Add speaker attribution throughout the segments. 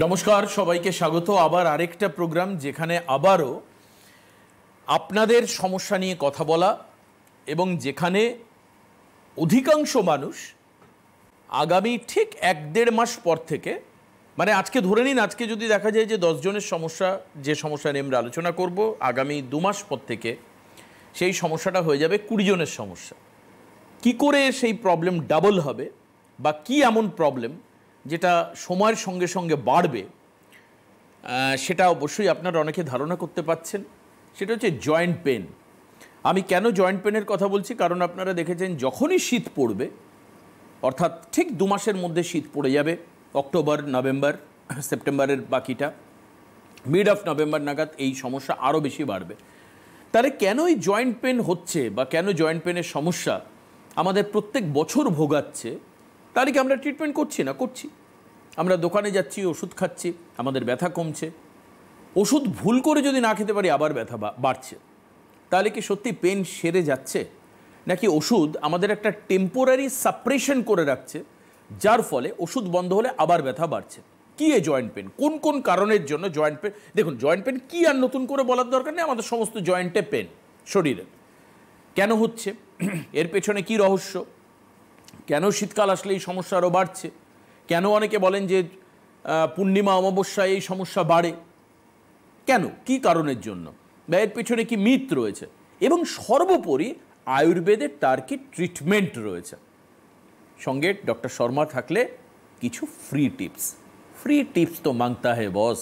Speaker 1: নমস্কার, সবাইকে স্বাগত আবার আরেকটা প্রোগ্রাম যেখানে আবারও আপনাদের সমস্যা নিয়ে কথা বলা এবং যেখানে অধিকাংশ মানুষ আগামী ঠিক 1-1.5 মাস পর থেকে, মানে আজকে ধরে নিন, আজকে যদি দেখা যায় যে 10 জনের সমস্যা, যে সমস্যা নিয়ে আমরা আলোচনা করব, আগামী 2 মাস পর থেকে সেই সমস্যাটা হয়ে যাবে 20 জনের সমস্যা। কি করে সেই প্রবলেম ডাবল হবে বা কি এমন প্রবলেম যেটা সময়ের সঙ্গে সঙ্গে বাড়বে, সেটা অবশ্যই আপনারা অনেকে ধারণা করতে পারছেন। সেটা হচ্ছে জয়েন্ট পেন। আমি কেন জয়েন্ট পেনের কথা বলছি, কারণ আপনারা দেখেছেন যখনই শীত পড়বে, অর্থাৎ ঠিক 2 মাসের মধ্যে শীত পড়ে যাবে, অক্টোবর, নভেম্বর, সেপ্টেম্বরের বাকিটা, মিড অফ নভেম্বর নাগাদ এই সমস্যা আরও বেশি বাড়বে। তাহলে কেন এই জয়েন্ট পেন হচ্ছে বা কেন জয়েন্ট পেনের সমস্যা আমাদের প্রত্যেক বছর ভোগাচ্ছে? তাহলে কি আমরা ট্রিটমেন্ট করছি না? করছি। আমরা দোকানে যাচ্ছি, ওষুধ খাচ্ছি, আমাদের ব্যথা কমছে। ওষুধ ভুল করে যদি না খেতে পারি আবার ব্যথা বাড়ছে। তাহলে কি সত্যি পেন সেরে যাচ্ছে, নাকি ওষুধ আমাদের একটা টেম্পোরারি সাপ্রেশন করে রাখছে, যার ফলে ওষুধ বন্ধ হলে আবার ব্যথা বাড়ছে? কি এই জয়েন্ট পেন, কোন কোন কারণের জন্য জয়েন্ট পেন? দেখুন, জয়েন্ট পেন কি আর নতুন করে বলার দরকার নেই, আমাদের সমস্ত জয়েন্টে পেন শরীরের। কেন হচ্ছে, এর পেছনে কি রহস্য, কেন শীতকাল আসলে এই সমস্যা আরও বাড়ছে, কেন অনেকে বলেন যে পূর্ণিমা অমাবস্যায় এই সমস্যা বাড়ে, কেন, কি কারণের জন্য, বা এর পেছনে কি মিথ রয়েছে, এবং সর্বোপরি আয়ুর্বেদের তার কি ট্রিটমেন্ট রয়েছে। সঙ্গে ডক্টর শর্মা থাকলে কিছু ফ্রি টিপস তো মাংতা হে বস,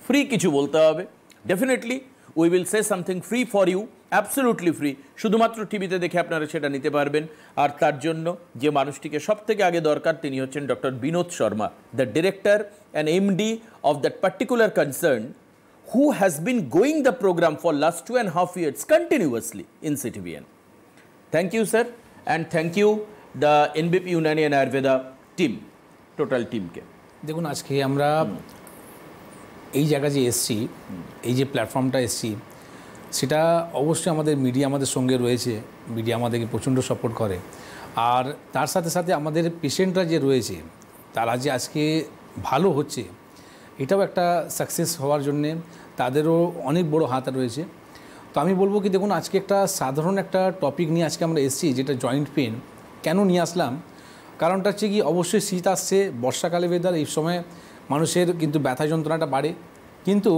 Speaker 1: ফ্রি কিছু বলতে হবে। Definitely we will say something free for you, absolutely free. শুধুমাত্র টিভিতে দেখে আপনারা সেটা নিতে পারবেন। আর তার জন্য যে মানুষটিকে সব থেকে আগে দরকার, তিনি হচ্ছেন doctor Binod Sharma, the director and MD of that particular concern, who has been going the program for last 2.5 years continuously in CTVN. Thank you, sir, and thank you the NBP Unani and Ayurveda team, total team ke.
Speaker 2: দেখুন, আজকে আমরা এই জায়গায় যে এসছি, এই যে প্ল্যাটফর্মটা এসছি, সেটা অবশ্যই আমাদের মিডিয়া আমাদের সঙ্গে রয়েছে। মিডিয়া আমাদেরকে প্রচণ্ড সাপোর্ট করে। আর তার সাথে সাথে আমাদের পেশেন্টরা যে রয়েছে, তারা যে আজকে ভালো হচ্ছে, এটাও একটা সাকসেস হওয়ার জন্যে তাদেরও অনেক বড় হাত রয়েছে। তো আমি বলবো কি, দেখুন, আজকে একটা সাধারণ একটা টপিক নিয়ে আজকে আমরা এসেছি, যেটা জয়েন্ট পেন। কেন নিয়ে আসলাম, কারণটা হচ্ছে কি, অবশ্যই শীত আসছে, বর্ষাকালে ওয়েদার, এই সময় মানুষের কিন্তু ব্যথা যন্ত্রণাটা বাড়ে। কিন্তু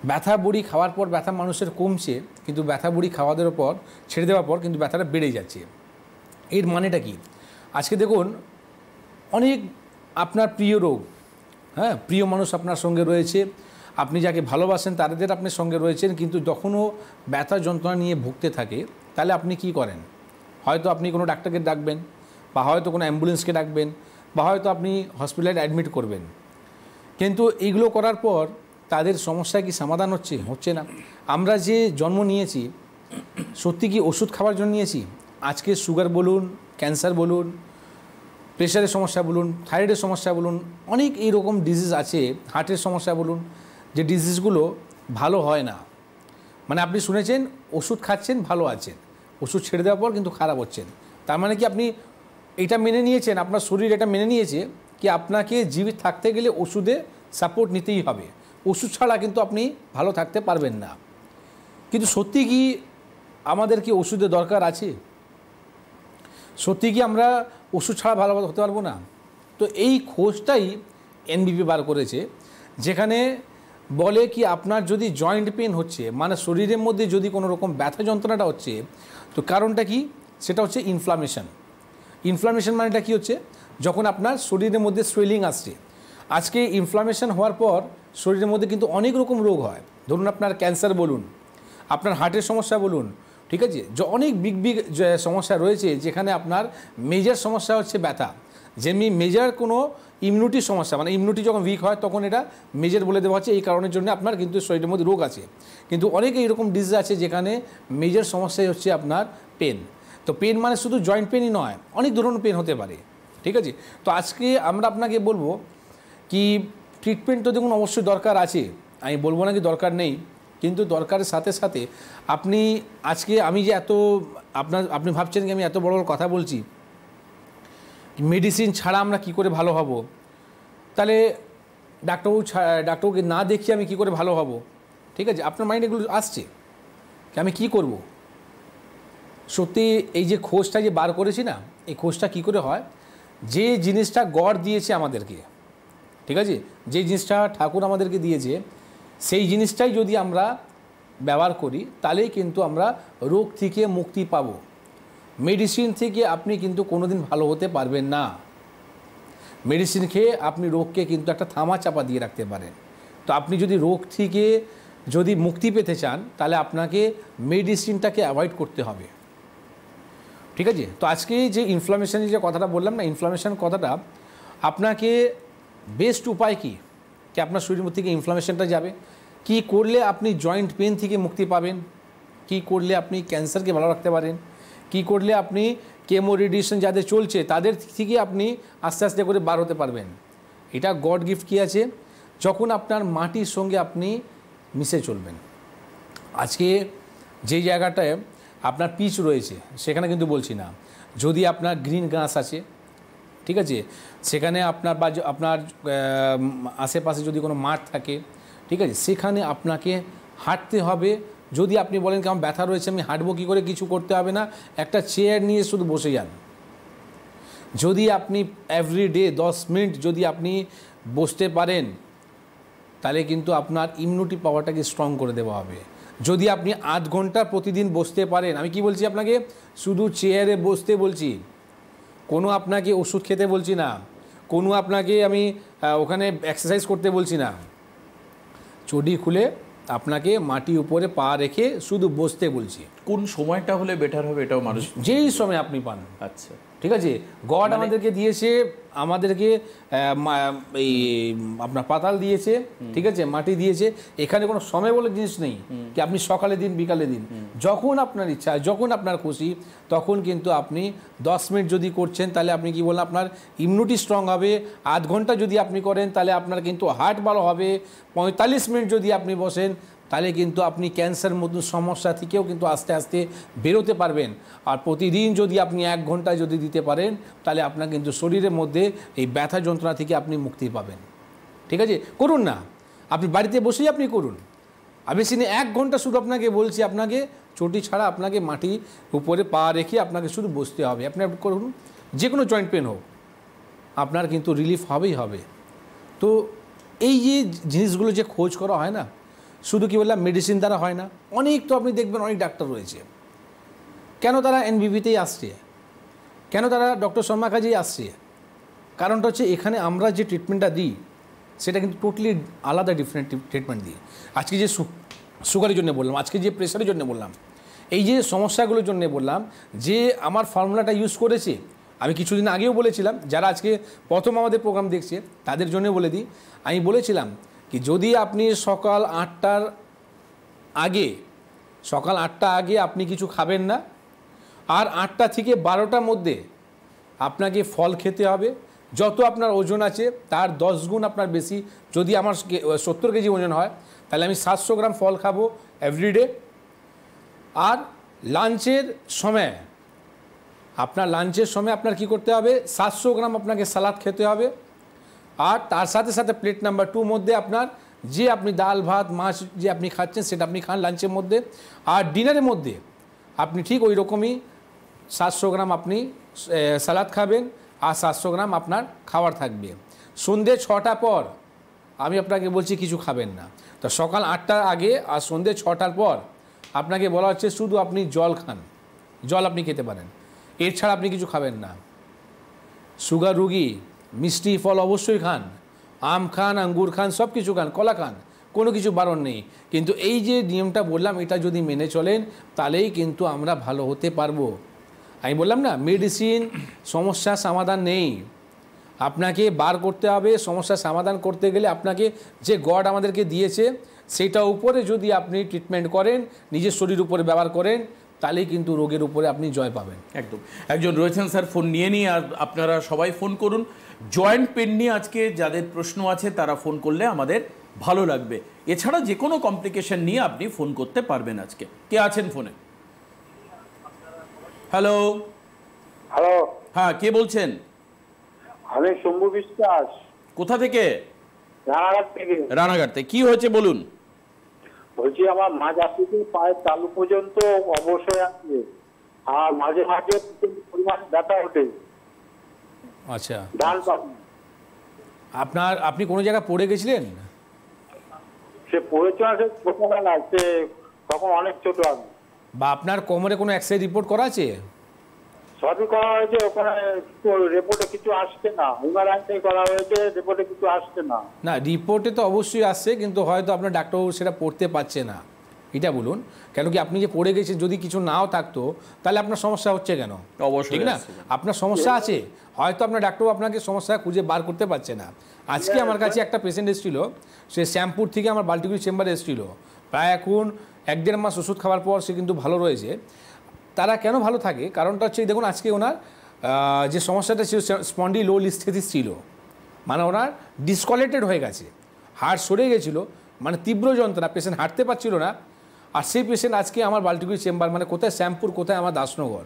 Speaker 2: ব্যথা বড়ি খাওয়ার পর ব্যথা মানুষের কমছে, কিন্তু ব্যথা বড়ি খাওয়া দেওয়ার পর, ছেড়ে দেওয়ার পর কিন্তু ব্যথাটা বেড়ে যাচ্ছে। এর মানেটা কি? আজকে দেখুন, অনেক আপনার প্রিয় রোগ, হ্যাঁ, প্রিয় মানুষ আপনার সঙ্গে রয়েছে, আপনি যাকে ভালোবাসেন তাদের আপনার সঙ্গে রয়েছেন, কিন্তু যখনও ব্যথা যন্ত্রণা নিয়ে ভুগতে থাকে, তাহলে আপনি কি করেন? হয়তো আপনি কোনো ডাক্তারকে ডাকবেন, বা হয়তো কোনো অ্যাম্বুলেন্সকে ডাকবেন, বা হয়তো আপনি হসপিটালে অ্যাডমিট করবেন। কিন্তু এইগুলো করার পর তাদের সমস্যা কি সমাধান হচ্ছে না। আমরা যে জন্ম নিয়েছি, সত্যি কি ওষুধ খাওয়ার জন্য নিয়েছি? আজকে সুগার বলুন, ক্যান্সার বলুন, প্রেশারের সমস্যা বলুন, থাইরয়েডের সমস্যা বলুন, অনেক এইরকম ডিজিজ আছে, হার্টের সমস্যা বলুন, যে ডিজিজগুলো ভালো হয় না। মানে আপনি শুনেছেন ওষুধ খাচ্ছেন, ভালো আছেন, ওষুধ ছেড়ে দেওয়ার পর কিন্তু খারাপ হচ্ছেন। তার মানে কি আপনি এটা মেনে নিয়েছেন, আপনার শরীর এটা মেনে নিয়েছে কি আপনাকে জীবিত থাকতে গেলে ওষুধে সাপোর্ট নিতেই হবে, ওষুধ ছাড়া কিন্তু আপনি ভালো থাকতে পারবেন না। কিন্তু সত্যি কি আমাদের কি ওষুধের দরকার আছে? সত্যি কি আমরা ওষুধ ছাড়া ভালো হতে পারবো না? তো এই খোঁজটাই এনবিপি বার করেছে, যেখানে বলে কি আপনার যদি জয়েন্ট পেন হচ্ছে, মানে শরীরের মধ্যে যদি কোনো রকম ব্যথা যন্ত্রণাটা হচ্ছে, তো কারণটা কি? সেটা হচ্ছে ইনফ্লামেশন। ইনফ্লামেশন মানেটা কি হচ্ছে? যখন আপনার শরীরের মধ্যে সোয়েলিং আসছে। আজকে ইনফ্লামেশন হওয়ার পর শরীরের মধ্যে কিন্তু অনেক রকম রোগ হয়। ধরুন আপনার ক্যান্সার বলুন, আপনার হার্টের সমস্যা বলুন, ঠিক আছে, যে অনেক বিগ সমস্যা রয়েছে, যেখানে আপনার মেজর সমস্যা হচ্ছে ব্যথা। যেমনি মেজর কোনো ইমিউনিটির সমস্যা, মানে ইমিউনিটি যখন উইক হয় তখন এটা মেজর বলে দেওয়া হচ্ছে, এই কারণের জন্য আপনার কিন্তু শরীরের মধ্যে রোগ আছে। কিন্তু অনেক এইরকম ডিজিজ আছে যেখানে মেজর সমস্যাই হচ্ছে আপনার পেন। তো পেন মানে শুধু জয়েন্ট পেনই নয়, অনেক ধরনের পেন হতে পারে, ঠিক আছে। তো আজকে আমরা আপনাকে বলবো কি, ট্রিটমেন্ট তো দেখুন অবশ্যই দরকার আছে, আমি বলবো না কি দরকার নেই, কিন্তু দরকারের সাথে সাথে আপনি আজকে আমি যে আপনি ভাবছেন কি আমি এত বড় বড় কথা বলছি, মেডিসিন ছাড়া আমরা কি করে ভালো হব? তাহলে ডাক্তারবাবুকে না দেখিয়ে আমি কী করে ভালো হব, ঠিক আছে, আপনার মাইন্ডে এগুলো আসছে কি আমি কি করব। সত্যি এই যে খোঁজটা যে বার করেছি না, এই খোঁজটা কি করে হয়, যে জিনিসটা গড় দিয়েছে আমাদেরকে, ঠিক আছে, যে জিনিসটা ঠাকুর আমাদেরকে দিয়েছে, সেই জিনিসটাই যদি আমরা ব্যবহার করি তাহলেই কিন্তু আমরা রোগ থেকে মুক্তি পাব। মেডিসিন থেকে আপনি কিন্তু কোনোদিন ভালো হতে পারবেন না। মেডিসিন খেয়ে আপনি রোগকে কিন্তু একটা থামা চাপা দিয়ে রাখতে পারেন। তো আপনি যদি রোগ থেকে যদি মুক্তি পেতে চান তাহলে আপনাকে মেডিসিনটাকে অ্যাভয়েড করতে হবে, ঠিক আছে। তো আজকে যে ইনফ্লামেশনের যে কথাটা বললাম না, ইনফ্লামেশন কথাটা আপনাকে বেস্ট উপায় কি আপনার শরীরের মধ্যে থেকে ইনফ্লামেশনটা যাবে, কি করলে আপনি জয়েন্ট পেন থেকে মুক্তি পাবেন, কি করলে আপনি ক্যান্সারকে ভালো রাখতে পারেন, কি করলে আপনি কেমো রেডিয়েশন যাদের চলছে তাদের থেকে আপনি আস্তে আস্তে করে বার হতে পারবেন। এটা গড গিফট কী আছে, যখন আপনার মাটির সঙ্গে আপনি মিশে চলবেন। আজকে যেই জায়গাটায় আপনার পিচ রয়েছে সেখানে কিন্তু বলছি না, যদি আপনার গ্রিন ঘাস আছে, ঠিক আছে, সেখানে আপনার বা আপনার আশেপাশে যদি কোনো মাঠ থাকে, ঠিক আছে, সেখানে আপনাকে হাঁটতে হবে। যদি আপনি বলেন কি আমার ব্যথা রয়েছে আমি হাঁটবো কী করে, কিছু করতে হবে না, একটা চেয়ার নিয়ে শুধু বসে যান। যদি আপনি এভরিডে 10 মিনিট যদি আপনি বসতে পারেন তাহলে কিন্তু আপনার ইমিউনিটি পাওয়ারটাকে স্ট্রং করে দেওয়া হবে। যদি আপনি 8 ঘন্টা প্রতিদিন বসতে পারেন, আমি কি বলছি আপনাকে, শুধু চেয়ারে বসতে বলছি, কোনো আপনাকে ওষুধ খেতে বলছি না, কোনো আপনাকে আমি ওখানে এক্সারসাইজ করতে বলছি না, চটি খুলে আপনাকে মাটির উপরে পা রেখে শুধু বসতে বলছি।
Speaker 1: কোন সময়টা হলে বেটার হবে এটাও মানুষ,
Speaker 2: যেই সময় আপনি পান।
Speaker 1: আচ্ছা,
Speaker 2: ঠিক আছে, গড আমাদেরকে দিয়েছে, আমাদেরকে এই আপনার পাতাল দিয়েছে, ঠিক আছে, মাটি দিয়েছে, এখানে কোনো সময় বলে জিনিস নেই কি আপনি সকালে দিন বিকালে দিন, যখন আপনার ইচ্ছা, যখন আপনার খুশি তখন কিন্তু আপনি 10 মিনিট যদি করছেন তাহলে আপনি কি বললেন আপনার ইমিউনিটি স্ট্রং হবে। 8 ঘন্টা যদি আপনি করেন তাহলে আপনার কিন্তু হার্ট ভালো হবে। 45 মিনিট যদি আপনি বসেন তাহলে কিন্তু আপনি ক্যান্সার মতো সমস্যা থেকেও কিন্তু আস্তে আস্তে বেরোতে পারবেন। আর প্রতিদিন যদি আপনি 1 ঘন্টা যদি দিতে পারেন তাহলে আপনার কিন্তু শরীরের মধ্যে এই ব্যথা যন্ত্রণা থেকে আপনি মুক্তি পাবেন। ঠিক আছে, করুন না, আপনি বাড়িতে বসেই আপনি করুন। আমি সিনে 1 ঘন্টা শুধু আপনাকে বলছি, আপনাকে চটি ছাড়া আপনাকে মাটি উপরে পা রেখে আপনাকে শুধু বসতে হবে। আপনি করুন, যে কোনো জয়েন্ট পেন হোক আপনার কিন্তু রিলিফ হবেই হবে। তো এই যে জিনিসগুলো যে খোঁজ করা হয় না, শুধু কি বললাম মেডিসিন দ্বারা হয় না, অনেক তো আপনি দেখবেন অনেক ডাক্তার রয়েছে, কেন তারা এনবিবিতেই আসছে, কেন তারা ডক্টর শর্মা কাজেই আসছে, কারণটা হচ্ছে এখানে আমরা যে ট্রিটমেন্টটা দিই সেটা কিন্তু টোটালি আলাদা ডিফারেন্ট ট্রিটমেন্ট দিই। আজকে যে সুগারের জন্য বললাম, আজকে যে প্রেশারের জন্য বললাম, এই যে সমস্যাগুলোর জন্য বললাম, যে আমার ফর্মুলাটা ইউজ করেছে, আমি কিছুদিন আগেও বলেছিলাম, যারা আজকে প্রথম আমাদের প্রোগ্রাম দেখছে তাদের জন্য বলে দিই, আমি বলেছিলাম কি যদি আপনি সকাল 8টার আগে আপনি কিছু খাবেন না, আর 8টা থেকে 12টার মধ্যে আপনাকে ফল খেতে হবে। যত আপনার ওজন আছে তার 10 গুণ আপনার বেশি। যদি আমার 70 কেজি ওজন হয় তাহলে আমি 700 গ্রাম ফল খাবো এভরিডে। আর লাঞ্চের সময় আপনার কি করতে হবে, 700 গ্রাম আপনাকে সালাদ খেতে হবে। আর তার সাথে সাথে প্লেট নাম্বার 2 মধ্যে আপনার যে আপনি ডাল ভাত মাছ যে আপনি খাচ্ছেন সেটা আপনি খান লাঞ্চের মধ্যে। আর ডিনারের মধ্যে আপনি ঠিক ওই রকমই 700 গ্রাম আপনি সালাদ খাবেন আর 700 গ্রাম আপনার খাবার থাকবে। সন্ধ্যে 6টা পর আমি আপনাকে বলছি কিছু খাবেন না। তো সকাল 8টার আগে আর সন্ধ্যে 6টার পর আপনাকে বলা হচ্ছে শুধু আপনি জল খান, জল আপনি খেতে পারেন, এর ছাড়া আপনি কিছু খাবেন না। সুগার রুগী মিষ্টি ফল অবশ্যই খান, আম খান, আঙ্গুর খান, সব কিছু খান, কলা খান, কোনো কিছু বারণ নেই। কিন্তু এই যে নিয়মটা বললাম এটা যদি মেনে চলেন তাহলেই কিন্তু আমরা ভালো হতে পারবো। আমি বললাম না মেডিসিন সমস্যার সমাধান নেই, আপনাকে বার করতে হবে। সমস্যার সমাধান করতে গেলে আপনাকে যে গড আমাদেরকে দিয়েছে সেটা উপরে যদি আপনি ট্রিটমেন্ট করেন, নিজের শরীর উপরে ব্যবহার করেন, তাহলেই কিন্তু রোগের উপরে আপনি জয় পাবেন।
Speaker 1: একদম, একজন রয়েছেন স্যার ফোন নিয়ে নিয়ে, আর আপনারা সবাই ফোন করুন। জয়েন্ট পেন নিয়ে আজকে যাদের প্রশ্ন আছে তারা ফোন করলে আমাদের ভালো লাগবে। এছাড়া যে কোনো কমপ্লিকেশন নিয়ে আপনি ফোন করতে পারবেন। আজকে কে আছেন ফোনে? হ্যালো।
Speaker 3: হ্যালো,
Speaker 1: হ্যাঁ, কে বলছেন?
Speaker 3: আমি শম্ভু বিশ্বাস।
Speaker 1: কোথা থেকে?
Speaker 3: রানাঘাট থেকে
Speaker 1: রানাঘাট থেকে কি হয়েছে বলুন?
Speaker 3: বলছি, আমার মাজা থেকে পায়ের তালু পর্যন্ত অবশ্যই আছে, আর মাঝে মাঝে প্রচণ্ড পরিমাণে ব্যথা ওঠে
Speaker 2: আচ্ছা,
Speaker 3: ডান পা।
Speaker 2: আপনি কোনো জায়গায় পড়ে গেছিলেন?
Speaker 3: সে পড়েছে না, সে ছোটবেলা, সে তখন অনেক ছোট আমি।
Speaker 2: বা আপনার কোমরে কোনো এক্সরে রিপোর্ট করা আছে?
Speaker 3: সবই করা হয়েছে, ওখানে রিপোর্টে কিছু আসছে না। এমআরআই থেকে করা হয়েছে, রিপোর্টে কিছু আসছে না।
Speaker 2: না, রিপোর্টে তো অবশ্যই আসছে, কিন্তু হয়তো আপনার ডাক্তারবাবু সেটা পড়তে পারছে না, এটা বলুন। কেন কি আপনি যে পড়ে গেছেন, যদি কিছু নাও থাকতো তাহলে আপনার সমস্যা হচ্ছে কেন?
Speaker 1: অবশ্যই
Speaker 2: ঠিক না,
Speaker 1: আসছে।
Speaker 2: আপনার সমস্যা আছে, হয়তো আপনার ডাক্তারবাবু আপনাকে সমস্যা খুঁজে বার করতে পারছে না। আজকে আমার কাছে একটা পেশেন্ট এসেছিল, সে শ্যামপুর থেকে আমার বাল্টিগুড়ি চেম্বারে এসেছিল। প্রায় এখন 1-1.5 মাস ওষুধ খাওয়ার পর সে কিন্তু ভালো রয়েছে। তারা কেন ভালো থাকে, কারণটা হচ্ছে দেখুন, আজকে ওনার যে সমস্যাটা ছিল স্পন্ডিলোলিস্থেসিস ছিল, মানে ওনার ডিসকলেটেড হয়ে গেছে, হাড় সরে গেছিলো, মানে তীব্র যন্ত্রণা, পেশেন্ট হাঁটতে পারছিল না। আর সেই পেশেন্ট আজকে আমার বাল্টিগুড়ি চেম্বার, মানে কোথায় শ্যামপুর, কোথায় আমার দাসনগর,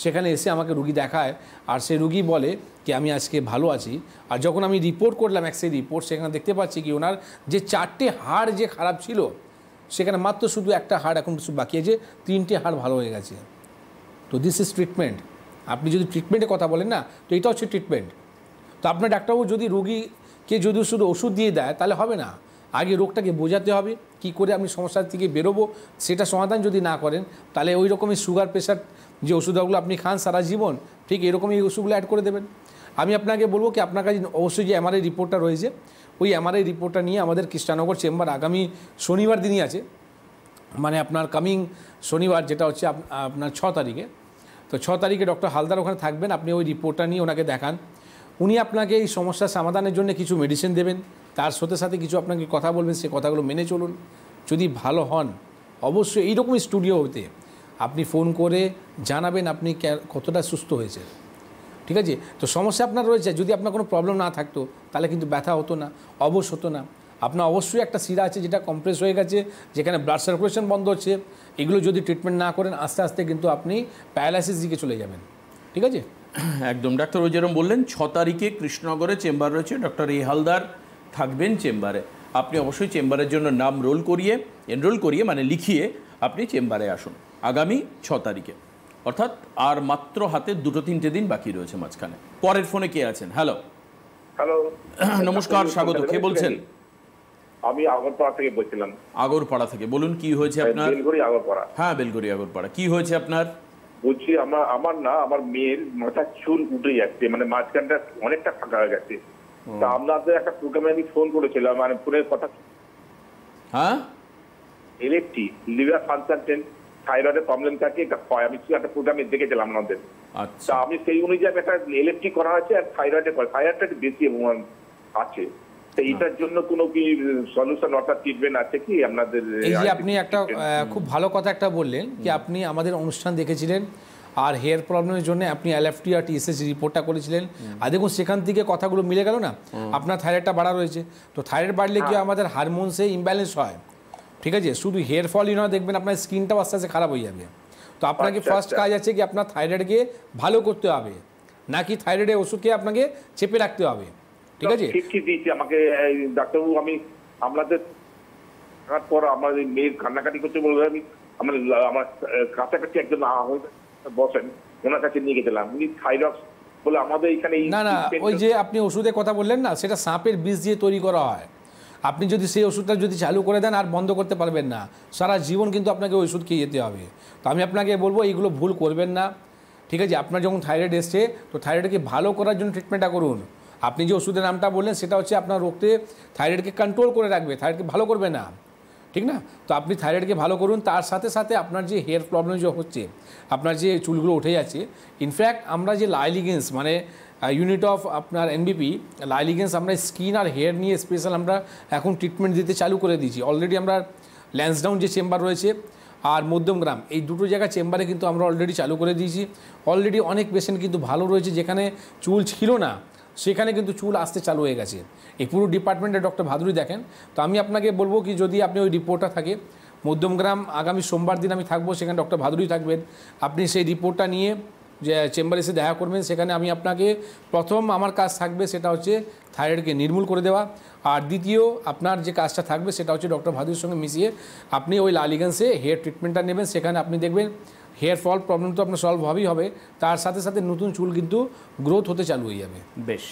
Speaker 2: সেখানে এসে আমাকে রুগী দেখায়। আর সেই রুগী বলে কি আমি আজকে ভালো আছি। আর যখন আমি রিপোর্ট করলাম, এক্সরে রিপোর্ট, সেখানে দেখতে পাচ্ছি কি ওনার যে 4টে হাড় যে খারাপ ছিল, সেখানে মাত্র শুধু একটা হাড় এখন শুধু বাকি আছে, 3টে হাড় ভালো হয়ে গেছে। তো দিস ইজ ট্রিটমেন্ট। আপনি যদি ট্রিটমেন্টের কথা বলেন না, তো এটা হচ্ছে ট্রিটমেন্ট। তো আপনার ডাক্তারবাবু যদি রোগীকে যদি শুধু ওষুধ দিয়ে দেয় তাহলে হবে না, আগে রোগটাকে বোঝাতে হবে, কি করে আপনি সমস্যার থেকে বেরোবো সেটা সমাধান যদি না করেন, তাহলে ওই রকমই সুগার প্রেশার যে ওষুধগুলো আপনি খান সারা জীবন, ঠিক এরকমই ওষুধগুলো অ্যাড করে দেবেন। আমি আপনাকে বলবো কি, আপনার কাছে অবশ্যই যে এমআরআই রিপোর্টটা রয়েছে, ওই এমআরআই রিপোর্টটা নিয়ে আমাদের কৃষ্ণনগর চেম্বার আগামী শনিবার দিনই আছে, মানে আপনার কামিং শনিবার, যেটা হচ্ছে আপনার 6 তারিখে। তো 6 তারিখে ডক্টর হালদার ওখানে থাকবেন। আপনি ওই রিপোর্টটা নিয়ে ওনাকে দেখান, উনি আপনাকে এই সমস্যার সমাধানের জন্য কিছু মেডিসিন দেবেন, তার সাথে সাথে কিছু আপনাকে কথা বলবেন, সে কথাগুলো মেনে চলুন। যদি ভালো হন, অবশ্যই এইরকমই স্টুডিও হতে আপনি ফোন করে জানাবেন আপনি কতটা সুস্থ হয়েছে। ঠিক আছে, তো সমস্যা আপনার রয়েছে, যদি আপনার কোনো প্রবলেম না থাকতো তাহলে কিন্তু ব্যথা হতো না, অবশ হতো না। আপনার অবশ্যই একটা শিরা আছে যেটা কম্প্রেস হয়ে গেছে, যেখানে ব্লাড সার্কুলেশন বন্ধ হচ্ছে। এগুলো যদি ট্রিটমেন্ট না করেন, আস্তে আস্তে কিন্তু আপনি প্যারালাইসিস দিকে চলে যাবেন। ঠিক আছে,
Speaker 1: একদম ডাক্তার ওই যেরকম বললেন 6 তারিখে কৃষ্ণনগরে চেম্বার রয়েছে, ডক্টর এ হালদার থাকবেন চেম্বারে। আপনি অবশ্যই চেম্বারের জন্য নাম এনরোল করিয়ে মানে লিখিয়ে আপনি চেম্বারে আসুন আগামী 6 তারিখে, অর্থাৎ আর মাত্র হাতে 2-3টে দিন বাকি রয়েছে মাঝখানে। পরের ফোনে কে আছেন? হ্যালো
Speaker 4: হ্যালো,
Speaker 1: নমস্কার, স্বাগত। কে বলছেন?
Speaker 4: আমি আগরপাড়া থেকে বলছিলাম।
Speaker 1: আগরপাড়া থেকে বলুন, কি হয়েছে আপনার?
Speaker 4: বেলঘড়ি আগরপাড়া।
Speaker 1: হ্যাঁ, বেলঘড়ি আগরপাড়া। কি হয়েছে আপনার?
Speaker 4: বলছি আমার মেয়ের মাথার চুল উঠে যাচ্ছে, মানে মাঝখানটা অনেকটা ফাঁকা হয়ে গেছে। তা আপনাদের একটা প্রোগ্রামে আমি ফোন করেছিলাম, মানে ফোনের কথা,
Speaker 1: হ্যাঁ,
Speaker 4: এলএফটি লিভার ফাংশন থাইরয়েডের প্রবলেম থাকে, এটা হয়। আমি একটা প্রোগ্রামে দেখেছিলাম আপনাদের।
Speaker 1: আচ্ছা,
Speaker 4: তা আমি সেই অনুযায়ী একটা এলএফটি করা আছে, আর থাইরয়েডটা বেশি আছে। তো এটার জন্য কোনো কি সলিউশন অর্থাৎ ট্রিটমেন্ট আছে কি আপনাদের?
Speaker 2: এই যে আপনি একটা খুব ভালো কথা একটা বললেন কি, আপনি আমাদের অনুষ্ঠান দেখেছিলেন আর হেয়ার প্রবলেমের জন্য আপনি এলএফটি আর টিএসএস রিপোর্টটা করেছিলেন, আর দেখুন সেখান থেকে কথাগুলো মিলে গেল না, আপনার থাইরয়েডটা বাড়া রয়েছে। তো থাইরয়েড বাড়লে কি আমাদের হারমোনসে ইমব্যালেন্স হয়। ঠিক আছে, শুধু হেয়ার ফলই নয়, দেখবেন আপনার স্কিনটাও আস্তে আস্তে খারাপ হয়ে যাবে। তো আপনাকে ফার্স্ট কাজ আছে কি, আপনার থাইরয়েডকে ভালো করতে হবে, নাকি থাইরয়েডের ওষুধকে আপনাকে চেপে রাখতে হবে। ঠিক আছে,
Speaker 4: ঠিক দিয়েছি আমাকে ডাক্তারবাবু। আমি আপনাদের পর আমার মেয়ের কান্নাকাটি করতে বলবো, আমি আমার কাছাকাছি একজন বসেন, ওনার কাছে নিয়ে গেছিলাম। উনি থাইরয়েড বলে আমাদের এখানে।
Speaker 2: না, ওই যে আপনি ওষুধের কথা বললেন না, সেটা সাপের বিষ দিয়ে তৈরি করা হয়। আপনি যদি সেই ওষুধটা যদি চালু করে দেন, আর বন্ধ করতে পারবেন না, সারা জীবন কিন্তু আপনাকে ওই ওষুধ খেয়ে যেতে হবে। তো আমি আপনাকে বলবো এইগুলো ভুল করবেন না। ঠিক আছে, আপনার যখন থাইরয়েড এসছে, তো থাইরয়েডকে ভালো করার জন্য ট্রিটমেন্টটা করুন। আপনি যে ওষুধের নামটা বললেন সেটা হচ্ছে আপনার রোগকে, থাইরয়েডকে কন্ট্রোল করে রাখবে, থাইরয়েডকে ভালো করবে না। ঠিক না, তো আপনি থাইরয়েডকে ভালো করুন, তার সাথে সাথে আপনার যে হেয়ার প্রবলেম যে হচ্ছে, আপনার যে চুলগুলো উঠে যাচ্ছে, ইনফ্যাক্ট আমরা যে লাইলিগেন্স মানে ইউনিট অফ আপনার এনবিপি লাইলিগেন্স, আমরা স্কিন আর হেয়ার নিয়ে স্পেশাল আমরা এখন ট্রিটমেন্ট দিতে চালু করে দিয়েছি অলরেডি। আমরা ল্যান্সডাউন যে চেম্বার রয়েছে আর মধ্যমগ্রাম, এই দুটো জায়গা চেম্বারে কিন্তু আমরা অলরেডি চালু করে দিয়েছি। অলরেডি অনেক পেশেন্ট কিন্তু ভালো রয়েছে, যেখানে চুল ছিল না সেখানে কিন্তু চুল আসতে চালু হয়ে গেছে। এই পুরো ডিপার্টমেন্টে ডক্টর ভাদুরী দেখেন। তো আমি আপনাকে বলবো কি, যদি আপনি ওই রিপোর্টটা থাকে, মধ্যমগ্রাম আগামী সোমবার দিন আমি থাকবো, সেখানে ডক্টর ভাদুরী থাকবেন। আপনি সেই রিপোর্টটা নিয়ে যে চেম্বারে এসে দেখা করবেন, সেখানে আমি আপনাকে প্রথম আমার কাজ থাকবে সেটা হচ্ছে থাইরয়েডকে নির্মূল করে দেওয়া, আর দ্বিতীয় আপনার যে কাজটা থাকবে সেটা হচ্ছে ডক্টর ভাদুর সঙ্গে মিশিয়ে আপনি ওই লালিগঞ্জে হেয়ার ট্রিটমেন্টটা নেবেন। সেখানে আপনি দেখবেন হেয়ার ফল প্রবলেম তো আপনার সলভ হবেই হবে, তার সাথে সাথে নতুন চুল কিন্তু গ্রোথ হতে চালু হয়ে যাবে।
Speaker 1: বেশ,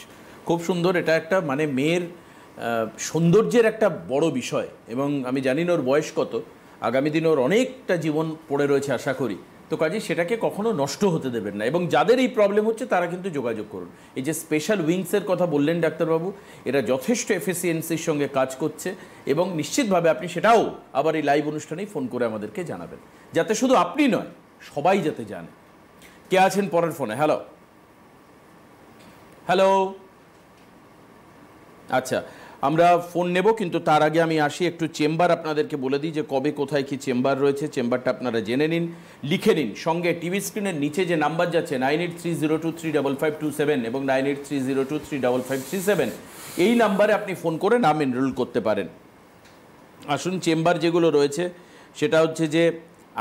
Speaker 1: খুব সুন্দর। এটা একটা মানে মেয়ের সৌন্দর্যের একটা বড় বিষয়, এবং আমি জানি না ওর বয়স কত, আগামী দিনে ওর অনেকটা জীবন পড়ে রয়েছে আশা করি। তো কাজে সেটাকে কখনো নষ্ট হতে দেবেন না, এবং যাদের এই প্রবলেম হচ্ছে তারা কিন্তু যোগাযোগ করুন। এই যে স্পেশাল উইংসের কথা বললেন ডাক্তারবাবু, এরা যথেষ্ট এফিসিয়েন্সির সঙ্গে কাজ করছে, এবং নিশ্চিতভাবে আপনি সেটাও আবার এই লাইভ অনুষ্ঠানেই ফোন করে আমাদেরকে জানাবেন, যাতে শুধু আপনি নয় সবাই যাতে জানে। কে আছেন পরের ফোনে? হ্যালো হ্যালো, আচ্ছা আমরা ফোন নেব, কিন্তু তার আগে আমি আসি একটু চেম্বার আপনাদেরকে বলে দিই যে কবে কোথায় কি চেম্বার রয়েছে। চেম্বারটা আপনারা জেনে নিন, লিখে নিন, সঙ্গে টিভি স্ক্রিনের নিচে যে নাম্বার যাচ্ছে 9830235527 এবং 9830235537, এই নাম্বারে আপনি ফোন করে নাম এনরোল করতে পারেন। আসুন, চেম্বার যেগুলো রয়েছে সেটা হচ্ছে যে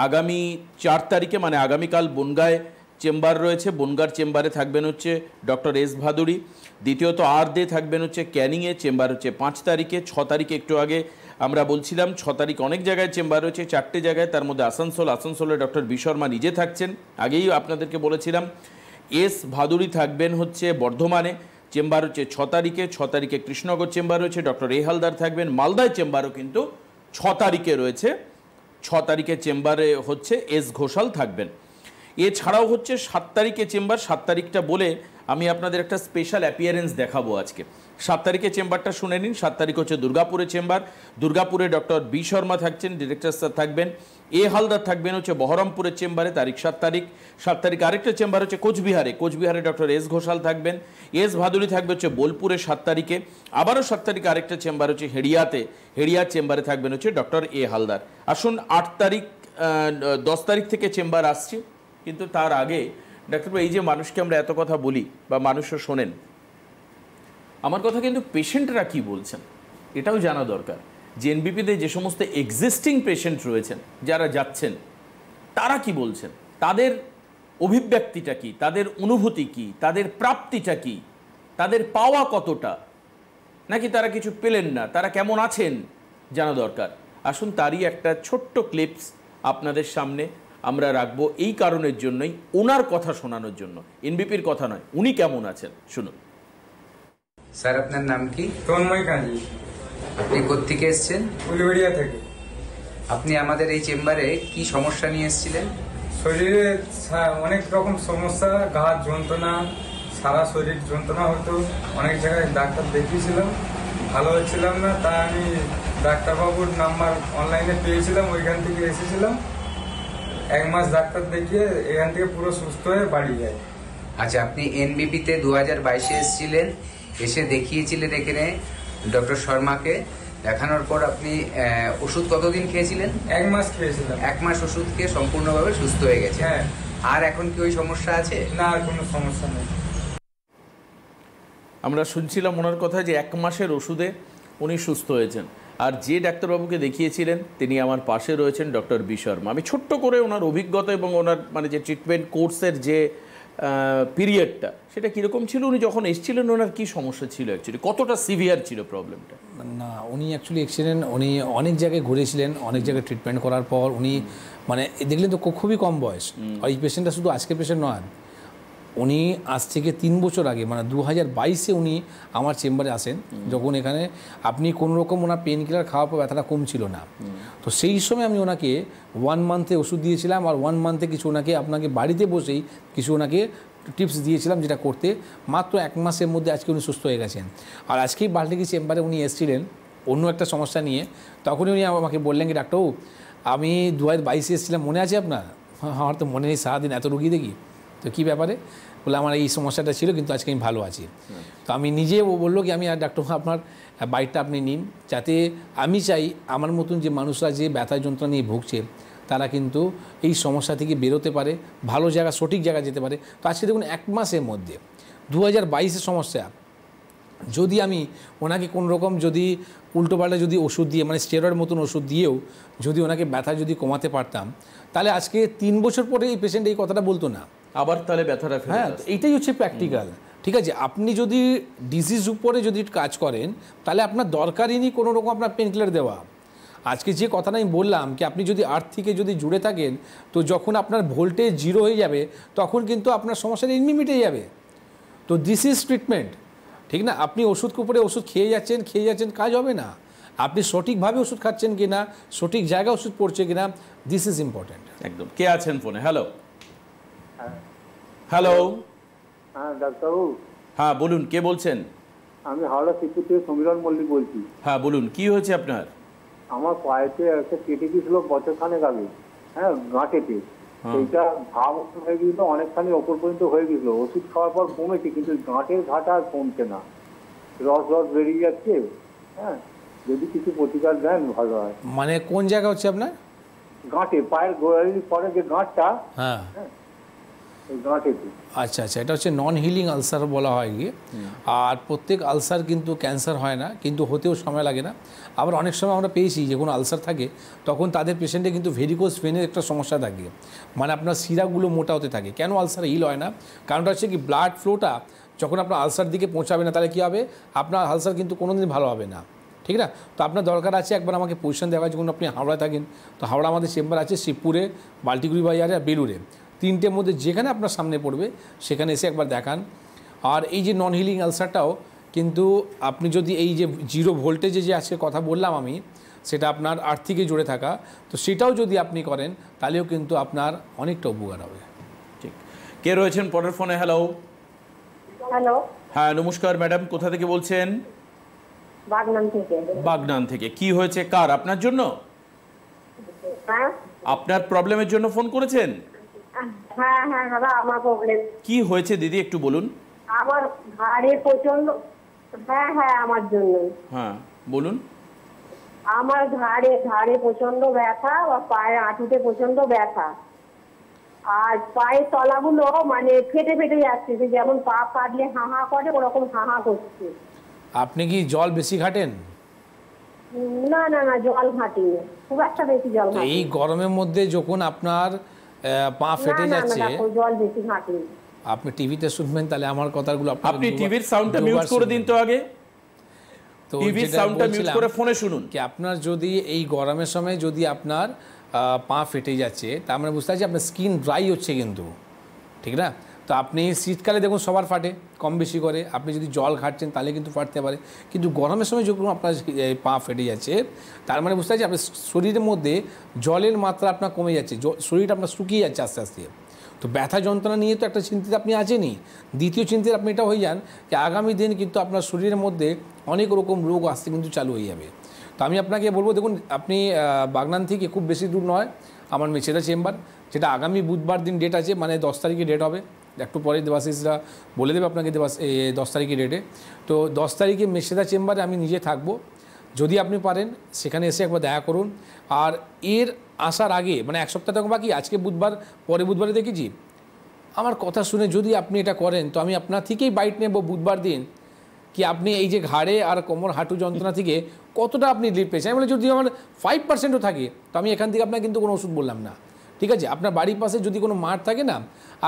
Speaker 1: আগামী 4 তারিখে মানে আগামীকাল বনগাঁয় চেম্বার রয়েছে। বনগাঁর চেম্বারে থাকবেন হচ্ছে ডক্টর এস ভাদুড়ি। দ্বিতীয়ত আর্দে থাকবেন হচ্ছে ক্যানিংয়ে, চেম্বার হচ্ছে 5 তারিখে। 6 তারিখে একটু আগে আমরা বলছিলাম 6 তারিখ অনেক জায়গায় চেম্বার রয়েছে, 4টে জায়গায়, তার মধ্যে আসানসোলে ডক্টর বি শর্মা নিজে থাকছেন, আগেই আপনাদেরকে বলেছিলাম। এস ভাদুড়ি থাকবেন হচ্ছে বর্ধমানে, চেম্বার হচ্ছে 6 তারিখে। 6 তারিখে কৃষ্ণনগর চেম্বার রয়েছে, ডক্টর এ হালদার থাকবেন। মালদায় চেম্বারও কিন্তু 6 তারিখে রয়েছে। 6 তারিখে চেম্বারে হচ্ছে এস ঘোষাল থাকবেন। এছাড়াও হচ্ছে 7 তারিখে চেম্বার। 7 তারিখটা বলে আমি আপনাদের একটা স্পেশাল অ্যাপিয়ারেন্স দেখাবো আজকে। 7 তারিখে চেম্বারটা শুনে নিন। 7 তারিখ হচ্ছে দুর্গাপুরে চেম্বার। দুর্গাপুরে ডক্টর বি শর্মা থাকছেন, ডিরেক্টর স্যার থাকবেন। এ হালদার থাকবেন হচ্ছে বহরমপুরের চেম্বারে, তারিখ 7 তারিখ। 7 তারিখ আরেকটা চেম্বার হচ্ছে কোচবিহারে ডক্টর এস ঘোষাল থাকবেন। এস ভাদুড়ি থাকবে হচ্ছে বোলপুরে 7 তারিখে। আবারও 7 তারিখে আরেকটা চেম্বার হচ্ছে হেড়িয়ার চেম্বারে থাকবেন হচ্ছে ডক্টর এ হালদার। আসুন 8 তারিখ 10 তারিখ থেকে চেম্বার আসছি, কিন্তু তার আগে ডাক্তারবাবু, এই যে মানুষকে আমরা এত কথা বলি বা মানুষও শোনেন, আমার কথা কিন্তু পেশেন্টরা কি বলছেন এটাও জানা দরকার। যে এনবিপিতে যে সমস্ত এক্সিস্টিং পেশেন্ট রয়েছেন যারা যাচ্ছেন, তারা কি বলছেন, তাদের অভিব্যক্তিটা কি, তাদের অনুভূতি কি, তাদের প্রাপ্তিটা কি, তাদের পাওয়া কতটা, নাকি তারা কিছু পেলেন না, তারা কেমন আছেন জানা দরকার। আসুন তারই একটা ছোট্ট ক্লিপস আপনাদের সামনে আমরা রাখবো, এই কারণের জন্যই, ওনার কথা শোনানোর জন্য, এনবিপির কথা নয়, উনি কেমন আছেন শুনুন।
Speaker 5: স্যার আপনার নাম কি?
Speaker 6: তন্ময় কাজী,
Speaker 5: আপনি কোত্থেকে এসেছেন?
Speaker 6: উলুবেড়িয়া থেকে।
Speaker 5: আপনি আমাদের এই চেম্বারে কি সমস্যা নিয়ে এসেছিলেন?
Speaker 6: শরীরে অনেক রকম সমস্যা, গা যন্ত্রণা, সারা শরীর যন্ত্রণা হতো। অনেক জায়গায় ডাক্তার দেখিয়েছিলাম, ভালো হচ্ছিলাম না। তা আমি ডাক্তারবাবুর নাম্বার অনলাইনে পেয়েছিলাম, ওইখান থেকে এসেছিলাম। 1 মাস ডাক্তার দেখিয়ে এখান থেকে পুরো সুস্থ হয়ে বাড়ি যাই।
Speaker 5: আচ্ছা, আপনি এনবিপিতে 2022-এ এসেছিলেন, এসে দেখিয়েছিলেন এখানে ডক্টর শর্মাকে। দেখানোর পর আপনি ওষুধ কতদিন খেয়েছিলেন?
Speaker 6: 1 মাস খেয়েছিলাম।
Speaker 5: 1 মাস ওষুধ খেয়ে সম্পূর্ণভাবে সুস্থ হয়ে গেছে।
Speaker 6: হ্যাঁ।
Speaker 5: আর এখন কি ওই সমস্যা আছে?
Speaker 6: না, আর কোনো সমস্যা নেই।
Speaker 1: আমরা শুনছিলাম ওনার কথা যে 1 মাসের ওষুধে উনি সুস্থ হয়েছেন। আর যে ডাক্তারবাবুকে দেখিয়েছিলেন তিনি আমার পাশে রয়েছেন, ডক্টর বি শর্মা। আমি ছোট্ট করে ওনার অভিজ্ঞতা এবং ওনার মানে যে ট্রিটমেন্ট কোর্সের যে পিরিয়ডটা, সেটা কীরকম ছিল, উনি যখন এসেছিলেন ওনার কী সমস্যা ছিল, অ্যাকচুয়ালি কতটা সিভিয়ার ছিল প্রবলেমটা?
Speaker 2: না, উনি অ্যাকচুয়ালি এক্সিডেন্ট, উনি অনেক জায়গায় ঘুরেছিলেন, অনেক জায়গায় ট্রিটমেন্ট করার পর উনি মানে দেখলেন তো খুবই কম বয়স। আর এই পেশেন্টটা শুধু আজকের পেশেন্ট নয়, উনি আজ থেকে 3 বছর আগে মানে 2022-এ উনি আমার চেম্বারে আসেন, যখন এখানে আপনি কোনো রকম ওনার পেন কিলার খাওয়ার পর ব্যথাটা কমছিল না। তো সেই সময় আমি ওনাকে 1 মান্থে ওষুধ দিয়েছিলাম, আর 1 মান্থে কিছু আপনাকে বাড়িতে বসেই কিছু ওনাকে টিপস দিয়েছিলাম, যেটা করতে মাত্র 1 মাসের মধ্যে আজকে উনি সুস্থ হয়ে গেছেন। আর আজকেই বাল্টিকি চেম্বারে উনি এসেছিলেন অন্য একটা সমস্যা নিয়ে। তখনই উনি আমাকে বললেন কি, ডাক্তারবাবু আমি 2022-এ এসেছিলাম, মনে আছে আপনার? আমার তো মনে নেই, সারাদিন এত রুগী দেখি। তো কী ব্যাপারে? বলে আমার এই সমস্যাটা ছিল, কিন্তু আজকে আমি ভালো আছি। তো আমি নিজে ও বললো কি, আমি আর ডাক্তারবাবু আপনার বাইকটা আপনি নিন, যাতে আমি চাই আমার মতন যে মানুষরা যে ব্যথা যন্ত্রণা নিয়ে ভুগছে তারা কিন্তু এই সমস্যা থেকে বেরোতে পারে, ভালো জায়গা সঠিক জায়গায় যেতে পারে। তো আজকে দেখুন 1 মাসের মধ্যে 2022-এর সমস্যা, যদি আমি ওনাকে কোনো রকম যদি উল্টোপাল্টা যদি ওষুধ দিয়ে মানে স্টেরয়েড মতন ওষুধ দিয়েও যদি ওনাকে ব্যথা যদি কমাতে পারতাম, তাহলে আজকে 3 বছর পরে এই পেশেন্ট এই কথাটা বলতো না।
Speaker 1: আবার তাহলে ব্যথাটা ফেরত
Speaker 2: হ্যাঁ,
Speaker 1: আসছে।
Speaker 2: এইটাই হচ্ছে প্র্যাকটিক্যাল। ঠিক আছে, আপনি যদি ডিজিজ উপরে যদি কাজ করেন তাহলে আপনার দরকারই নেই কোনো রকম আপনার পেন কিলার দেওয়া। আজকে যে কথাটা আমি বললাম কি আপনি যদি আর্থ থেকে যদি জুড়ে থাকেন তো যখন আপনার ভোল্টেজ 0 হয়ে যাবে তখন কিন্তু আপনার সমস্যাটা এমনি মিটে যাবে। তো দিস ইজ ট্রিটমেন্ট, ঠিক না? আপনি ওষুধ উপরে ওষুধ খেয়ে যাচ্ছেন, কাজ হবে না। আপনি সঠিকভাবে ওষুধ খাচ্ছেন কিনা, সঠিক জায়গায় ওষুধ পড়ছে কিনা, দিস ইজ ইম্পর্টেন্ট।
Speaker 1: একদম। কে আছেন ফোনে? Hello hello.
Speaker 3: হ্যাঁ ডাক্তারবাবু,
Speaker 1: হ্যাঁ বলুন, কে বলছেন?
Speaker 3: আমি হাওড়া শিবপুর থেকে সমীরণ মল্লিক বলছি।
Speaker 1: হ্যাঁ বলুন, কি হয়েছে আপনার?
Speaker 3: আমার পায়েতে একটা কেটে গিয়েছিল বছরখানেক আগে, হ্যাঁ, গাঁটেতে। সেইটা ঘা মতো হয়ে গিয়েছিল, অনেকখানি ওপর পর্যন্ত হয়ে গেছিল। ওষুধ খাওয়ার পর কমেছে, কিন্তু গাঁটের ঘাটা আর কমছে না, রস বেরিয়ে যাচ্ছে। হ্যাঁ, যদি কিছু প্রতিকার দেন ভালো হয়।
Speaker 2: মানে কোন জায়গা হচ্ছে আপনার?
Speaker 3: গাঁটে, পায়ের গোড়ালির পরে যে গাঁটটা,
Speaker 2: হ্যাঁ,
Speaker 3: ওই গাঁটেতে।
Speaker 2: আচ্ছা, এটা হচ্ছে নন হিলিং আলসার বলা হয় গিয়ে। আর প্রত্যেক আলসার কিন্তু ক্যান্সার হয় না, কিন্তু হতেও সময় লাগে না। আবার অনেক সময় আমরা পেয়েছি যে কোনো আলসার থাকে তখন তাদের পেশেন্টে কিন্তু ভেরিকোজ ভেনের একটা সমস্যা থাকে, মানে আপনার শিরাগুলো মোটা হতে থাকে। কেন আলসার হিল হয় না? কারণটা হচ্ছে কি ব্লাড ফ্লোটা যখন আপনার আলসার দিকে পৌঁছাবে না তাহলে কী হবে, আপনার আলসার কিন্তু কোনোদিন ভালো হবে না, ঠিক না? তো আপনার দরকার আছে একবার আমাকে পজিশন দেওয়া, যখন আপনি হাওড়ায় থাকেন তো হাওড়া আমাদের চেম্বার আছে শিবপুরে, বাল্টিগুড়ি বাজারে আর বেলুড়ে, তিনটের মধ্যে যেখানে আপনার সামনে পড়বে সেখানে এসে একবার দেখান। আর এই যে নন হিলিং আলসারটাও কিন্তু আপনি যদি এই যে 0 ভোল্টেজে যে আজকে কথা বললাম আমি, সেটা আপনার আর্থিকে জুড়ে থাকা, তো সেটাও যদি আপনি করেন তাহলেও কিন্তু আপনার অনেকটা উপকার হবে।
Speaker 1: ঠিক। কে রয়েছেন পরের ফোনে? হ্যালো
Speaker 7: হ্যালো,
Speaker 1: হ্যাঁ নমস্কার ম্যাডাম, কোথা থেকে বলছেন?
Speaker 7: বাগনান থেকে।
Speaker 1: বাগনান থেকে। কি হয়েছে কার? আপনার জন্য?
Speaker 7: হ্যাঁ
Speaker 1: আপনার প্রবলেমের জন্য ফোন করেছেন?
Speaker 7: হ্যাঁ হ্যাঁ দাদা, আমার প্রবলেম।
Speaker 1: কি হয়েছে দিদি একটু বলুন।
Speaker 7: আমার ঘাড়ে প্রচন্ড, হ্যাঁ হ্যাঁ আমার জন্য।
Speaker 1: হ্যাঁ বলুন।
Speaker 7: আমার ঘাড়ে প্রচন্ড ব্যথা, বা পায়ের হাঁটুতে প্রচন্ড ব্যথা, আর পায়ের তলাগুলো মানে ফেটে ফেটে যাচ্ছে, যে যেমন পা কাটলে হাহা করে ওরকম হাহা করছে।
Speaker 2: আপনি কি জল বেশি ঘাটেন?
Speaker 7: না না না, জল ঘাটিনি, খুব একটা বেশি জল ঘাটি।
Speaker 2: এই গরমের মধ্যে যখন আপনার পা ফেটে যাচ্ছে,
Speaker 7: জল বেশি ঘাটিনি।
Speaker 2: আপনি টিভিতে শুনবেন তাহলে আমার কথাগুলো
Speaker 1: আপনি টিভির সাউন্ডটা মিউট করে দিন তো আগে।
Speaker 2: তো
Speaker 1: টিভির সাউন্ডটা মিউট করে ফোনে শুনুন।
Speaker 2: কি আপনার যদি এই গরমের সময় যদি আপনার পা ফেটে যাচ্ছে তার মানে বুঝতে পারছি আপনার স্কিন ড্রাই হচ্ছে কিন্তু, ঠিক না? তো আপনি শীতকালে দেখুন সবার ফাটে কম বেশি করে, আপনি যদি জল ঘাটছেন তাহলে কিন্তু ফাটতে পারে, কিন্তু গরমের সময় যখন আপনার পা ফেটে যাচ্ছে তার মানে বুঝতে পারছি আপনার শরীরের মধ্যে জলের মাত্রা আপনার কমে যাচ্ছে, শরীরটা আপনার শুকিয়ে যাচ্ছে আস্তে আস্তে। তো ব্যথা যন্ত্রণা নিয়ে তো একটা চিন্তিত আপনি আছেনই, দ্বিতীয় চিন্তিত আপনি এটা হয়ে যান যে আগামী দিন কিন্তু আপনার শরীরের মধ্যে অনেক রকম রোগ আসতে কিন্তু চালু হয়ে যাবে। তো আমি আপনাকে বলবো, দেখুন আপনি বাগনান থেকে খুব বেশি দূর নয় আমার মেছেদা চেম্বার, যেটা আগামী বুধবার দিন ডেট আছে, মানে 10 তারিখে ডেট হবে, একটু পরে দেবাশিসরা বলে দেবে আপনাকে 10 তারিখে ডেটে। তো 10 তারিখে মেছেদা চেম্বারে আমি নিজে থাকবো, যদি আপনি পারেন সেখানে এসে একবার দেখা করুন। আর এর আসার আগে মানে 1 সপ্তাহ তখন বাকি, আজকে বুধবার, পরে বুধবারে দেখেছি, আমার কথা শুনে যদি আপনি এটা করেন তো আমি আপনার থেকেই বাইট নেব বুধবার দিন, কি আপনি এই যে ঘাড়ে আর কোমর হাঁটু যন্ত্রণা থেকে কতটা আপনি রিলিফ পেয়েছেন। আমি বলে যদি আমার 5%ও থাকে তো আমি এখান থেকে আপনাকে কিন্তু কোনো ওষুধ বললাম না, ঠিক আছে? আপনার বাড়ির পাশে যদি কোনো মাঠ থাকে না,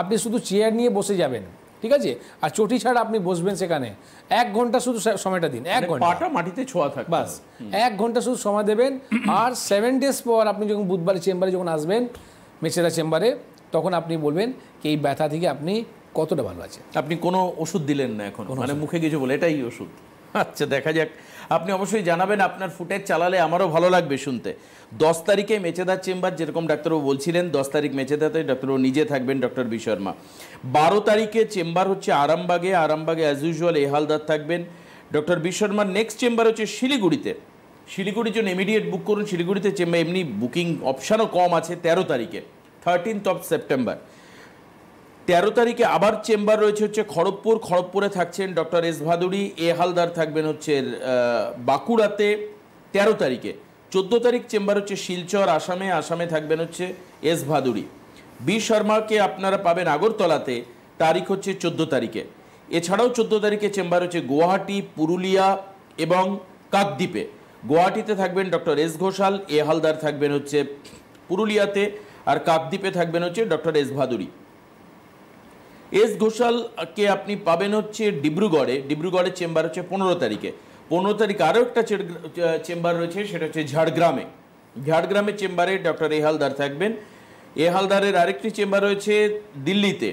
Speaker 2: আপনি শুধু চেয়ার নিয়ে বসে যাবেন, ঠিক আছে? আর চটি ছাড়া আপনি বসবেন সেখানে, 1 ঘন্টা শুধু সময়টা দিন, 1 ঘন্টা,
Speaker 1: পাটা মাটিতে ছোঁয়া থাকবে
Speaker 2: বাস 1 ঘন্টা শুধু সময় দেবেন। আর 7 ডেজ পর আপনি যখন বুধবার চেম্বারে যখন আসবেন মেছেদা চেম্বারে, তখন আপনি বলবেন কি এই ব্যথা থেকে আপনি কতটা ভালো আছে।
Speaker 1: আপনি কোনো ওষুধ দিলেন না এখন, মানে মুখে কিছু বলে এটাই ওষুধ। আচ্ছা দেখা যাক, আপনি অবশ্যই জানাবেন, আপনার ফুটেজ চালালে আমারও ভালো লাগবে শুনতে। 10 তারিখে মেছেদার চেম্বার, যেরকম ডাক্তারবাবু বলছিলেন 10 তারিখ মেছেদাতে ডাক্তারবাবু নিজে থাকবেন, ডক্টর বি শর্মা। 12 তারিখে চেম্বার হচ্ছে আরামবাগে অ্যাজ ইউজুয়াল এ হালদার থাকবেন ডক্টর বি শর্মার। নেক্সট চেম্বার হচ্ছে শিলিগুড়িতে, শিলিগুড়ির জন্য ইমিডিয়েট বুক করুন। শিলিগুড়িতে চেম্বার এমনি বুকিং অপশানও কম আছে। 13 তারিখে 13th সেপ্টেম্বর। 13 তারিখে আবার চেম্বার রয়েছে হচ্ছে খড়গপুরে থাকছেন ডক্টর এস ভাদুড়ি, এ হালদার থাকবেন হচ্ছে বাঁকুড়াতে 13 তারিখে। 14 তারিখ চেম্বার হচ্ছে শিলচর আসামে থাকবেন হচ্ছে এস ভাদুড়ি। বি শর্মাকে আপনারা পাবেন আগরতলাতে, তারিখ হচ্ছে 14 তারিখে। এছাড়াও 14 তারিখে চেম্বার হচ্ছে গুয়াহাটি, পুরুলিয়া এবং কাকদ্বীপে। গুয়াহাটিতে থাকবেন ডক্টর এস ঘোষাল, এ হালদার থাকবেন হচ্ছে পুরুলিয়াতে, আর কাকদ্বীপে থাকবেন হচ্ছে ডক্টর এস ভাদুড়ি। এস ঘোষালকে আপনি পাবেন হচ্ছে ডিব্রুগড়ের চেম্বার হচ্ছে 15 তারিখে। 15 তারিখ আরও একটা চেম্বার রয়েছে, সেটা হচ্ছে ঝাড়গ্রামের চেম্বারে ডক্টর এ হালদার থাকবেন। এ হালদারের আরেকটি চেম্বার রয়েছে দিল্লিতে।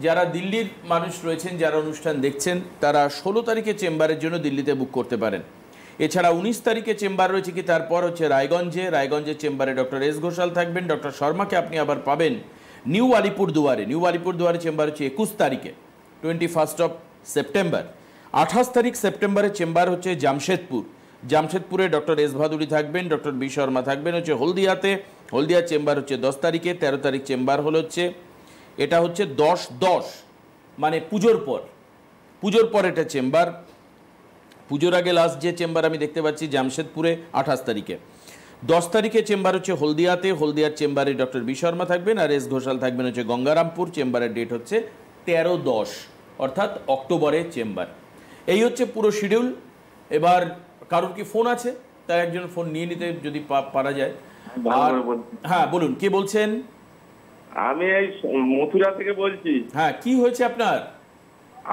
Speaker 1: যারা দিল্লির মানুষ রয়েছেন, যারা অনুষ্ঠান দেখছেন, তারা 16 তারিখে চেম্বারের জন্য দিল্লিতে বুক করতে পারেন। এছাড়া 19 তারিখে চেম্বার রয়েছে কি তারপর হচ্ছে রায়গঞ্জের চেম্বারে ডক্টর এস ঘোষাল থাকবেন। ডক্টর শর্মাকে আপনি আবার পাবেন নিউ আলিপুরদুয়ারে চেম্বার হচ্ছে 21 তারিখে, 21 সেপ্টেম্বর। 28 তারিখ সেপ্টেম্বরের চেম্বার হচ্ছে জামশেদপুরে ডক্টর এস ভাদুড়ি থাকবেন, ডক্টর বি শর্মা থাকবেন হচ্ছে হলদিয়ার চেম্বার হচ্ছে 10 তারিখে। 13 তারিখ চেম্বার হচ্ছে এটা হচ্ছে 10 মানে পুজোর পর এটা চেম্বার। পুজোর আগে লাস্ট যে চেম্বার আমি দেখতে পাচ্ছি জামশেদপুরে 28 তারিখে। 10 তারিখে চেম্বার হচ্ছে হলদিয়ার চেম্বারে ডক্টর বি শর্মা থাকবেন, আর এস ঘোষাল থাকবেন হচ্ছে গঙ্গারামপুর। চেম্বারের ডেট হচ্ছে 13-10 অর্থাৎ অক্টোবরের চেম্বার। এই হচ্ছে পুরো শিডিউল। এবার কারোর কি ফোন আছে? তাই একজন ফোন নিয়ে নিতে যদি পারা যায়। আর হ্যাঁ বলুন, কে বলছেন?
Speaker 4: আমি এই মথুরা থেকে বলছি।
Speaker 1: হ্যাঁ, কি হয়েছে আপনার?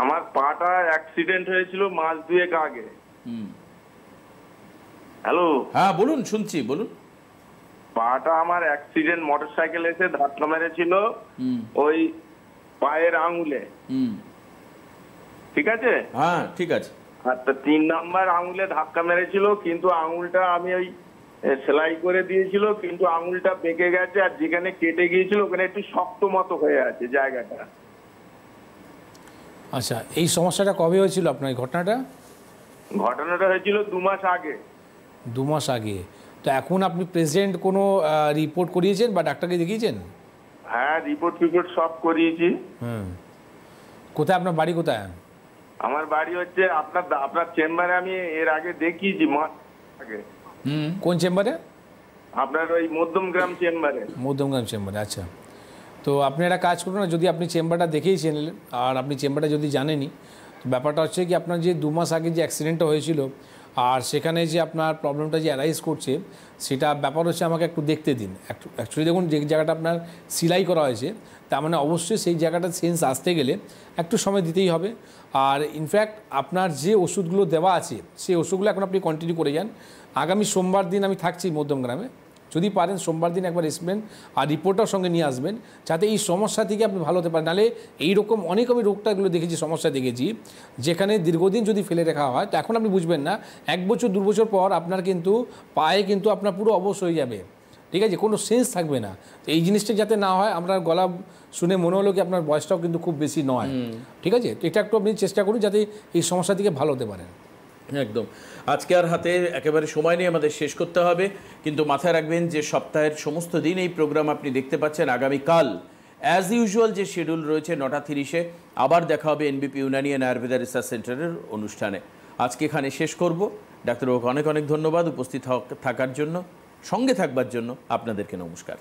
Speaker 4: আমার পাটা অ্যাক্সিডেন্ট হয়েছিল মাস 2 আগে। হ্যালো,
Speaker 1: হ্যাঁ বলুন, শুনছি, বলুন।
Speaker 4: পাটা আমার অ্যাক্সিডেন্ট, মোটরসাইকেল এসে ধাক্কা মেরেছিল ওই পায়ের আঙুলে। ঠিক আছে?
Speaker 1: হ্যাঁ ঠিক আছে।
Speaker 4: আর 3 নাম্বার আঙুলে ধাক্কা মেরেছিল, কিন্তু আঙুলটা আমি ওই সেলাই করে দিয়েছিল, কিন্তু আঙুলটা বেঁকে গেছে, আর যেখানে কেটে গিয়েছিল ওখানে একটু শক্ত মতো হয়ে আছে জায়গাটা।
Speaker 2: আচ্ছা, এই সমস্যাটা কবে হয়েছিল আপনার?
Speaker 4: ঘটনাটা হয়েছিল 2 মাস আগে।
Speaker 2: 2 মাস আগে। তো এখন আপনি প্রেজেন্ট কোনো রিপোর্ট করিয়েছেন বা ডাক্তারকে দেখিয়েছেন?
Speaker 4: হ্যাঁ, রিপোর্ট সব করিয়েছি।
Speaker 2: কোথায় আপনার বাড়ি? কোথায়?
Speaker 4: আমার বাড়ি হচ্ছে আপনার চেম্বারে আমি এর আগে দেখিয়েছি মাস আগে।
Speaker 2: কোন চেম্বারে?
Speaker 4: আপনার ওই মধ্যমগ্রাম চেম্বারে।
Speaker 2: আচ্ছা, তো আপনি একটা কাজ করুন না, যদি আপনি চেম্বারটা দেখিয়েছেন আর আপনি চেম্বারটা যদি জানেনই, ব্যাপারটা হচ্ছে কি আপনার যে 2 মাস আগে যে অ্যাক্সিডেন্টটা হয়েছিল আর সেখানে যে আপনার প্রবলেমটা যে অ্যারাইজ করছে, সেটা ব্যাপার হচ্ছে আমাকে একটু দেখতে দিন। অ্যাকচুয়ালি দেখুন, যে জায়গাটা আপনার সেলাই করা হয়েছে, তার মানে অবশ্যই সেই জায়গাটা সেন্স আসতে গেলে একটু সময় দিতেই হবে। আর ইনফ্যাক্ট আপনার যে ওষুধগুলো দেওয়া আছে, সেই ওষুধগুলো এখন আপনি কন্টিনিউ করে যান। আগামী সোমবার দিন আমি থাকছি মধ্যমগ্রামে, যদি পারেন সোমবার দিন একবার আসবেন আর রিপোর্টটাও সঙ্গে নিয়ে আসবেন, যাতে এই সমস্যা থেকে আপনি ভালো হতে পারেন। নাহলে এইরকম অনেক আমি রোগটাগুলো দেখেছি, সমস্যা দেখেছি, যেখানে দীর্ঘদিন যদি ফেলে রাখা হয়, তো এখন আপনি বুঝবেন না, 1 বছর 2 বছর পর আপনার কিন্তু পায়ে কিন্তু আপনার পুরো অবশ হয়ে যাবে। ঠিক আছে, কোনো সেন্স থাকবে না। তো এই জিনিসটা যাতে না হয়, আমরা গলা শুনে মনে হলো কি আপনার বয়সটাও কিন্তু খুব বেশি নয়। ঠিক আছে, তো এটা একটু আপনি চেষ্টা করুন যাতে এই সমস্যা থেকে ভালো হতে পারেন।
Speaker 1: একদম। আজকে আর হাতে একেবারে সময় নেই, আমাদের শেষ করতে হবে, কিন্তু মাথায় রাখবেন যে সপ্তাহের সমস্ত দিন এই প্রোগ্রাম আপনি দেখতে পাচ্ছেন। আগামীকাল অ্যাজ ইউজুয়াল যে শিডিউল রয়েছে 9:30-এ আবার দেখা হবে এনবিপি ইউনানি অ্যান্ড আয়ুর্বেদা রিসার্চ সেন্টারের অনুষ্ঠানে। আজকে এখানে শেষ করব। ডাক্তারবাবুকে অনেক ধন্যবাদ উপস্থিত থাকার জন্য, সঙ্গে থাকবার জন্য। আপনাদেরকে নমস্কার।